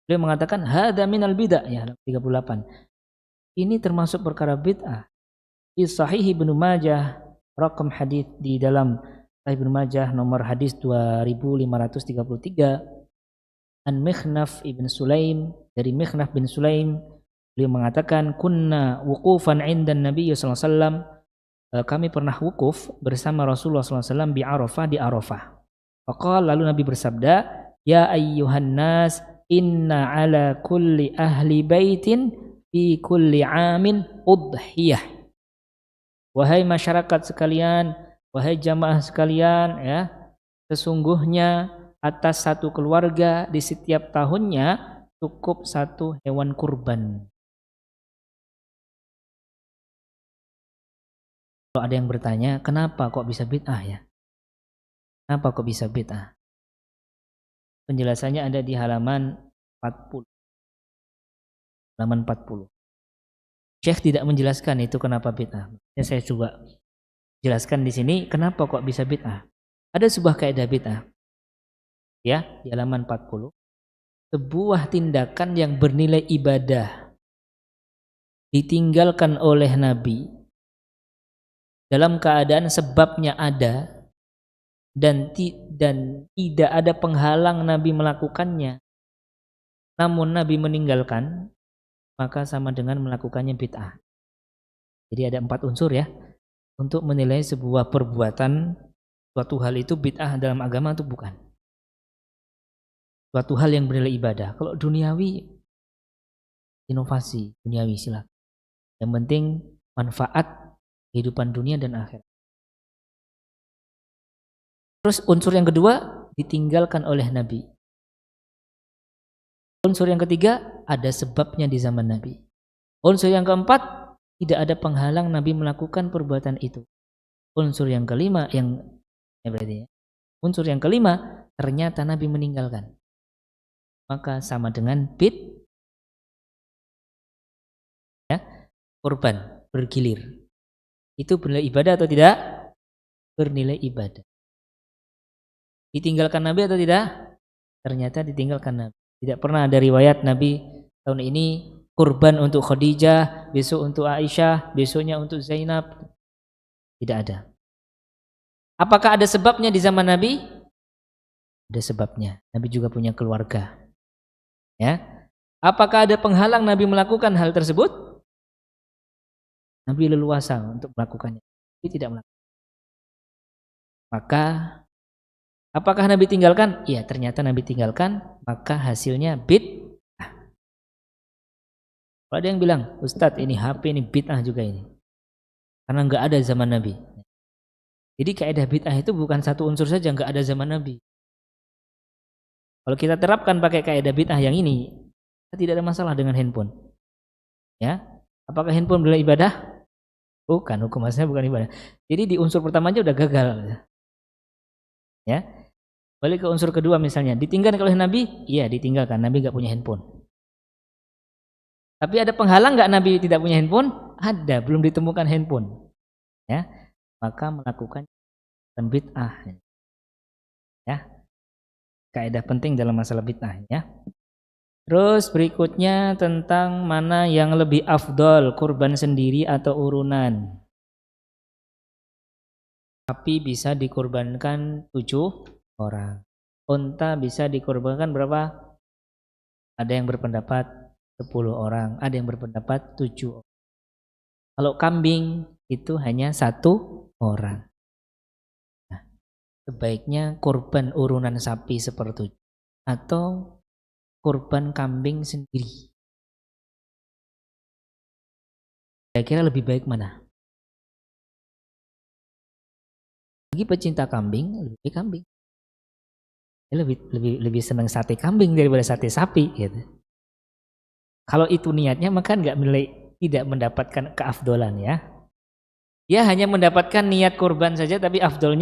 [SPEAKER 1] Beliau mengatakan hadza minal bid'ah ya 38. Ini termasuk perkara bid'ah. Di Sahih Ibnu Majah, rakam hadis di dalam Sahih Ibnu Majah nomor hadis 2533, an Mikhnaf ibn Sulaim, dari Mikhnaf bin Sulaim, beliau mengatakan kunna wuqufan 'inda Nabi sallallahu alaihi wasallam, kami pernah wukuf bersama Rasulullah sallallahu alaihi wasallam di Arafah, di Arafah. Faqala, lalu Nabi bersabda, ya ayyuhan nas, inna ala kulli ahli baitin fi kulli amin udhiyah. Wahai masyarakat sekalian, wahai jamaah sekalian ya, sesungguhnya atas satu keluarga di setiap tahunnya cukup satu hewan kurban. Kalau ada yang bertanya, kenapa kok bisa bid'ah ya? Kenapa kok bisa bid'ah? Penjelasannya ada di halaman 40. Halaman 40. Syekh tidak menjelaskan itu kenapa bid'ah. Saya coba jelaskan di sini kenapa kok bisa bid'ah. Ada sebuah kaidah bid'ah. Ya, di halaman 40. Sebuah tindakan yang bernilai ibadah ditinggalkan oleh Nabi dalam keadaan sebabnya ada dan tidak ada penghalang Nabi melakukannya, namun Nabi meninggalkan, maka sama dengan melakukannya bid'ah. Jadi ada 4 unsur ya untuk menilai sebuah perbuatan, suatu hal itu bid'ah dalam agama atau bukan. Suatu hal yang bernilai ibadah. Kalau duniawi, inovasi duniawi silakan. Yang penting manfaat kehidupan dunia dan akhirat. Terus unsur yang kedua ditinggalkan oleh Nabi. Unsur yang ketiga ada sebabnya di zaman Nabi. Unsur yang keempat tidak ada penghalang Nabi melakukan perbuatan itu. Unsur yang kelima unsur yang kelima ternyata Nabi meninggalkan. Maka sama dengan ya, korban bergilir. Itu bernilai ibadah atau tidak? Bernilai ibadah. Ditinggalkan Nabi atau tidak? Ternyata ditinggalkan Nabi. Tidak pernah ada riwayat Nabi tahun ini kurban untuk Khadijah, besok untuk Aisyah, besoknya untuk Zainab. Tidak ada. Apakah ada sebabnya di zaman Nabi? Ada sebabnya. Nabi juga punya keluarga. Ya. Apakah ada penghalang Nabi melakukan hal tersebut? Nabi leluasa untuk melakukannya. Nabi tidak melakukan. Maka apakah Nabi tinggalkan? Iya, ternyata Nabi tinggalkan, maka hasilnya bid'ah. Kalau ada yang bilang, Ustadz ini HP ini bid'ah juga ini. karena nggak ada zaman Nabi. Jadi kaidah bid'ah itu bukan satu unsur saja, nggak ada zaman Nabi. Kalau kita terapkan pakai kaidah bid'ah yang ini, tidak ada masalah dengan handphone. Ya, apakah handphone adalah ibadah? Bukan, hukum asalnya bukan ibadah. Jadi di unsur pertama aja udah gagal. Ya, balik ke unsur kedua misalnya, ditinggalkan oleh Nabi? Iya, ditinggalkan. Nabi nggak punya handphone. Tapi ada penghalang nggak Nabi tidak punya handphone? Ada, belum ditemukan handphone. Ya, maka melakukan bid'ah. Ya, kaidah penting dalam masalah bid'ah. Ya. Terus berikutnya tentang mana yang lebih afdol, kurban sendiri atau urunan. Sapi bisa dikurbankan 7 orang. Unta bisa dikurbankan berapa? Ada yang berpendapat 10 orang, ada yang berpendapat 7 orang. Kalau kambing itu hanya 1 orang. Nah, sebaiknya kurban urunan sapi seperti itu atau kurban kambing sendiri. Kira-kira lebih baik mana? Bagi pecinta kambing, lebih baik kambing. Lebih senang sate kambing daripada sate sapi gitu. Kalau itu niatnya maka tidak mendapatkan keafdolan ya. Ya hanya mendapatkan niat kurban saja tapi afdol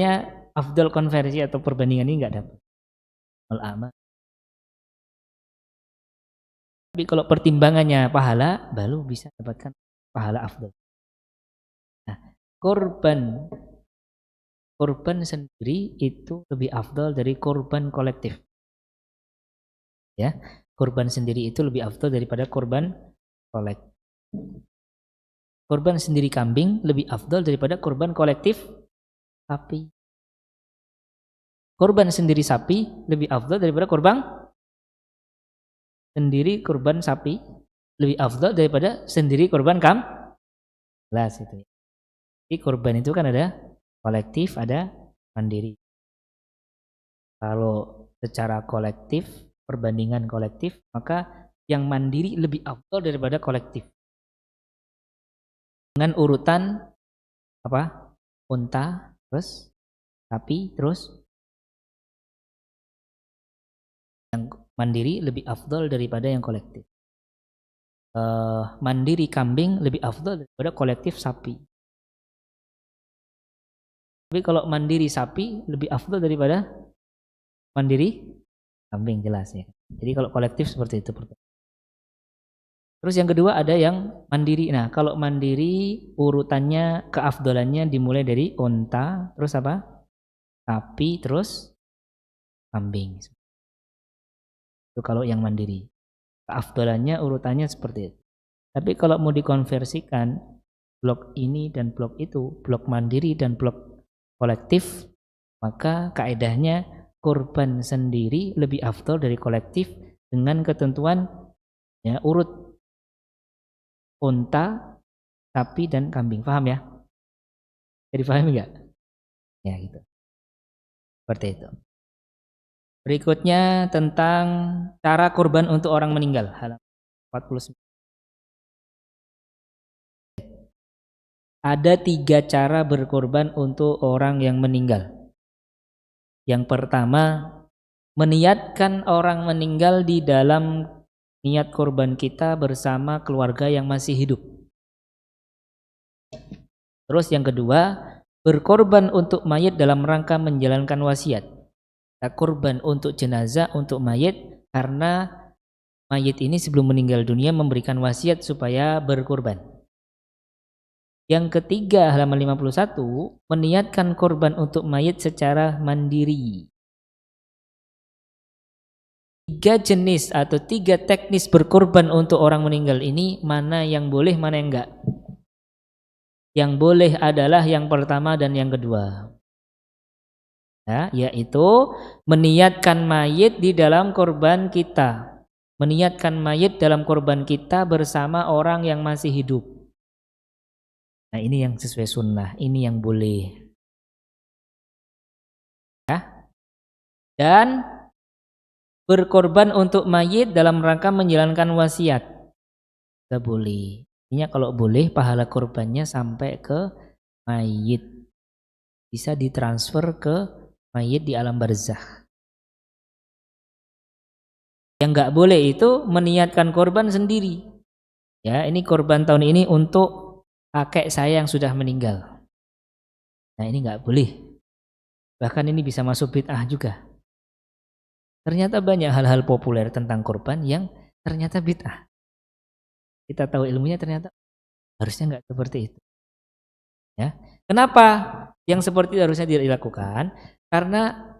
[SPEAKER 1] konversi atau perbandingan ini enggak dapat. Al-amal. Tapi kalau pertimbangannya pahala, baru bisa dapatkan pahala afdol. Nah, kurban sendiri itu lebih afdol dari kurban kolektif. Ya, kurban sendiri itu lebih afdol daripada kurban kolektif. Kurban sendiri kambing lebih afdol daripada kurban kolektif sapi. Kurban sendiri sapi lebih afdol daripada kurban sendiri kurban sapi lebih afdal daripada sendiri kurban jelas itu. Jadi kurban itu kan ada kolektif, ada mandiri. Kalau secara kolektif, perbandingan kolektif, maka yang mandiri lebih afdal daripada kolektif. Dengan urutan apa? Unta, terus sapi, terus yang mandiri lebih afdal daripada yang kolektif. Mandiri kambing lebih afdal daripada kolektif sapi. Tapi kalau mandiri sapi lebih afdal daripada mandiri kambing, jelas ya. Jadi kalau kolektif seperti itu. Terus yang kedua ada yang mandiri. Nah kalau mandiri urutannya keafdalannya dimulai dari unta, terus apa? Sapi, terus kambing. Itu kalau yang mandiri. Keafdalannya urutannya seperti itu. Tapi kalau mau dikonversikan blok ini dan blok itu, blok mandiri dan blok kolektif, maka kaedahnya kurban sendiri lebih afdal dari kolektif dengan ketentuan ya urut unta, sapi dan kambing. Paham ya? Jadi paham enggak? Ya gitu. Seperti itu. Berikutnya tentang cara kurban untuk orang meninggal. Halaman 49. Ada 3 cara berkorban untuk orang yang meninggal. Yang pertama, meniatkan orang meninggal di dalam niat korban kita bersama keluarga yang masih hidup. Terus yang kedua, berkorban untuk mayit dalam rangka menjalankan wasiat. Korban untuk jenazah, untuk mayit, karena mayit ini sebelum meninggal dunia memberikan wasiat supaya berkorban. Yang ketiga, halaman 51, meniatkan korban untuk mayit secara mandiri. 3 jenis atau 3 teknis berkorban untuk orang meninggal ini, mana yang boleh, mana yang enggak? Yang boleh adalah yang pertama dan yang kedua. Ya, yaitu meniatkan mayit di dalam korban kita. Meniatkan mayit dalam korban kita bersama orang yang masih hidup. Nah ini yang sesuai sunnah, ini yang boleh. Ya. Dan berkorban untuk mayit dalam rangka menjalankan wasiat. Tidak boleh. Intinya kalau boleh pahala korbannya sampai ke mayit. Bisa ditransfer ke mayit di alam barzakh. Yang nggak boleh itu meniatkan korban sendiri. Ya, ini korban tahun ini untuk kakek saya yang sudah meninggal. Nah, ini nggak boleh. Bahkan ini bisa masuk bid'ah juga. Ternyata banyak hal-hal populer tentang korban yang ternyata bid'ah. Kita tahu ilmunya ternyata harusnya nggak seperti itu. Ya, kenapa yang seperti itu harusnya dilakukan? Karena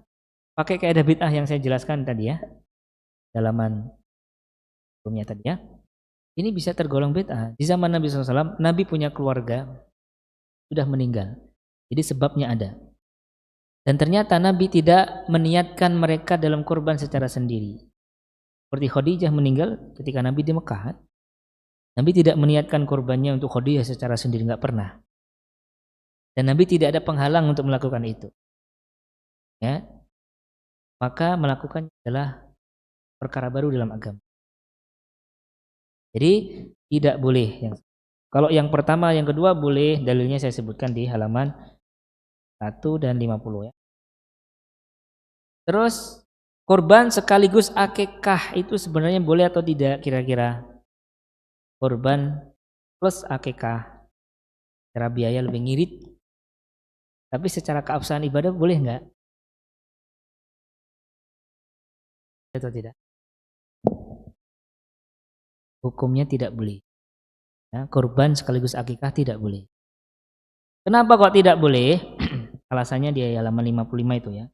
[SPEAKER 1] pakai kaidah bid'ah yang saya jelaskan tadi ya, dalaman sebelumnya tadi ya. Ini bisa tergolong bid'ah. Di zaman Nabi SAW, Nabi punya keluarga sudah meninggal. Jadi sebabnya ada. Dan ternyata Nabi tidak meniatkan mereka dalam kurban secara sendiri. Seperti Khadijah meninggal ketika Nabi di Mekah. Nabi tidak meniatkan kurbannya untuk Khadijah secara sendiri, nggak pernah. Dan Nabi tidak ada penghalang untuk melakukan itu. Ya, maka melakukan adalah perkara baru dalam agama. Jadi tidak boleh. Kalau yang pertama, yang kedua boleh. Dalilnya saya sebutkan di halaman 1 dan 50 ya. Terus korban sekaligus akikah itu sebenarnya boleh atau tidak kira-kira? Korban plus akikah secara biaya lebih ngirit. Tapi secara keabsahan ibadah boleh nggak? Atau tidak? Hukumnya tidak boleh. Ya, korban sekaligus akikah tidak boleh. Kenapa kok tidak boleh? Alasannya di halaman 55 itu ya.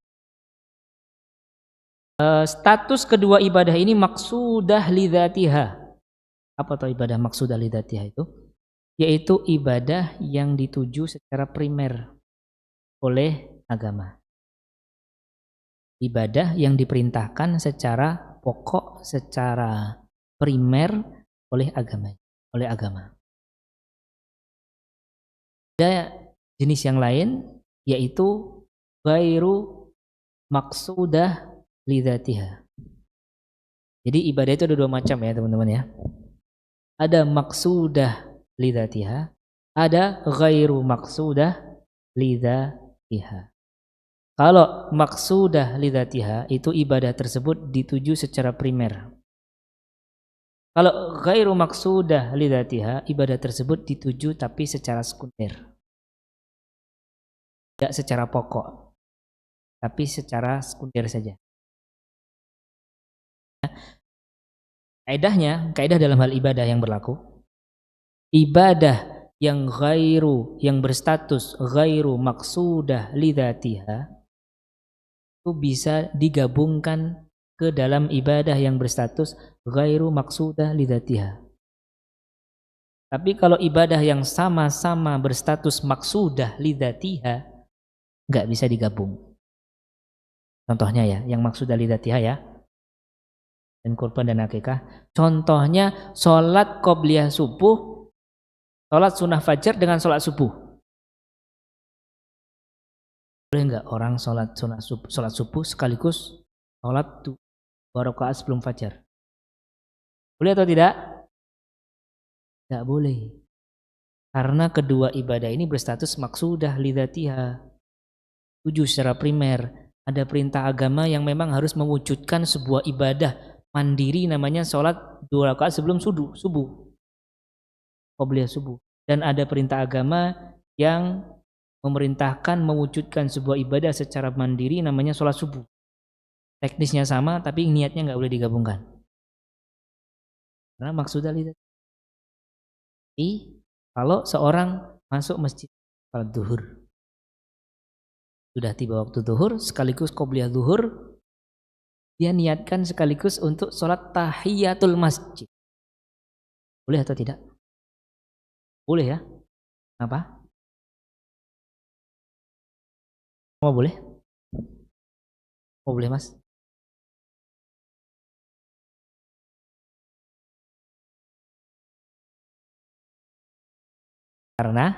[SPEAKER 1] Status kedua ibadah ini maksudah lidzatiha. Apa tuh ibadah maksudah lidzatiha itu? Yaitu ibadah yang dituju secara primer oleh agama. Ibadah yang diperintahkan secara pokok, secara primer oleh agama. Ada jenis yang lain yaitu ghairu maqsudah lidzatiha. Jadi ibadah itu ada dua macam ya teman-teman ya. Ada maqsudah lidzatiha, ada ghairu maqsudah lidzatiha. Kalau maqsudah lidzatiha itu ibadah tersebut dituju secara primer. Kalau ghairu maqsudah lidzatiha, ibadah tersebut dituju tapi secara sekunder. Tidak secara pokok, tapi secara sekunder saja. Kaidah dalam hal ibadah yang berlaku, ibadah yang berstatus ghairu maqsudah lidzatiha itu bisa digabungkan ke dalam ibadah yang berstatus ghairu maqsudah lidzatiha. Tapi kalau ibadah yang sama-sama berstatus maqsudah lidzatiha nggak bisa digabung. Contohnya ya, yang maqsudah lidzatiha ya, dan kurban dan akikah. Contohnya sholat qobliyah subuh, sholat sunnah fajar dengan sholat subuh. Boleh nggak orang sholat subuh sekaligus sholat 2 rakaat sebelum fajar? Boleh atau tidak? Tidak boleh. Karena kedua ibadah ini berstatus maksudah lidzatiha. Tujuh secara primer. Ada perintah agama yang memang harus mewujudkan sebuah ibadah mandiri namanya sholat 2 rakaat sebelum subuh. Qobliyah subuh. Dan ada perintah agama yang memerintahkan mewujudkan sebuah ibadah secara mandiri namanya sholat subuh. Teknisnya sama tapi niatnya nggak boleh digabungkan. Karena maksudnya lihat. Kalau seorang masuk masjid pada zuhur, sudah tiba waktu zuhur, sekaligus qobliyah zuhur, dia niatkan sekaligus untuk sholat tahiyatul masjid. Boleh atau tidak? Boleh ya. Kenapa? Oh boleh? Oh boleh mas? Karena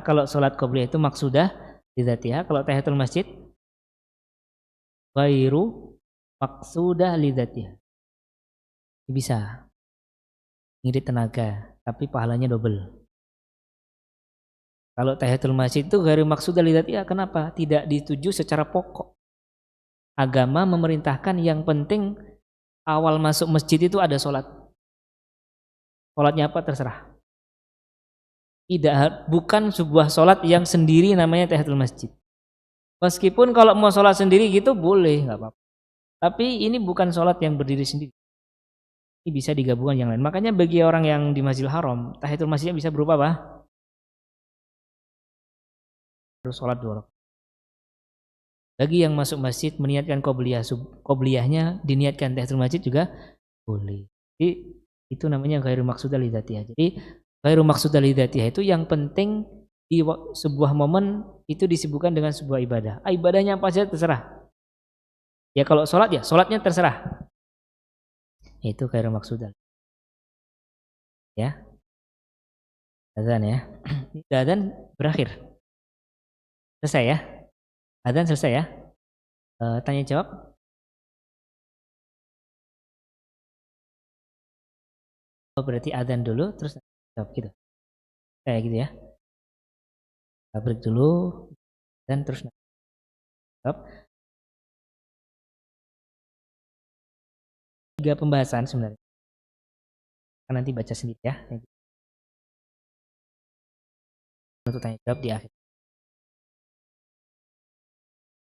[SPEAKER 1] kalau sholat qobliyah itu maksudah lidzatiha, kalau tahiyatul masjid ghairu maksudah lidzatiha. Bisa ngirit tenaga, tapi pahalanya double. Kalau tahiyatul masjid itu ghairu maqsudah lidzatiha, kenapa? Tidak dituju secara pokok. Agama memerintahkan yang penting awal masuk masjid itu ada sholat. Sholatnya apa terserah. Tidak, bukan sebuah sholat yang sendiri namanya tahiyatul masjid. Meskipun kalau mau sholat sendiri gitu boleh, nggak apa-apa. Tapi ini bukan sholat yang berdiri sendiri. Ini bisa digabungkan yang lain. Makanya bagi orang yang di Masjidil Haram, tahiyatul masjidnya bisa berupa apa? Terus sholat 2 rakaat. Bagi yang masuk masjid meniatkan qobliyahnya diniatkan tahiyatul masjid juga boleh. Jadi itu namanya ghairu maqsudah lidzatihah. Jadi ghairu maqsudah lidzatihah itu yang penting di sebuah momen itu disibukkan dengan sebuah ibadah. Ibadahnya apa saja terserah. Ya kalau sholat ya sholatnya terserah. Itu ghairu maqsudah. Ya. Azan ya. Azan berakhir. Selesai ya. Azan selesai ya. Tanya jawab. Oh, berarti azan dulu terus jawab gitu. Kayak gitu ya. Break dulu dan terus jawab. 3 pembahasan sebenarnya. Kan nanti baca sendiri ya. Untuk tanya jawab di akhir.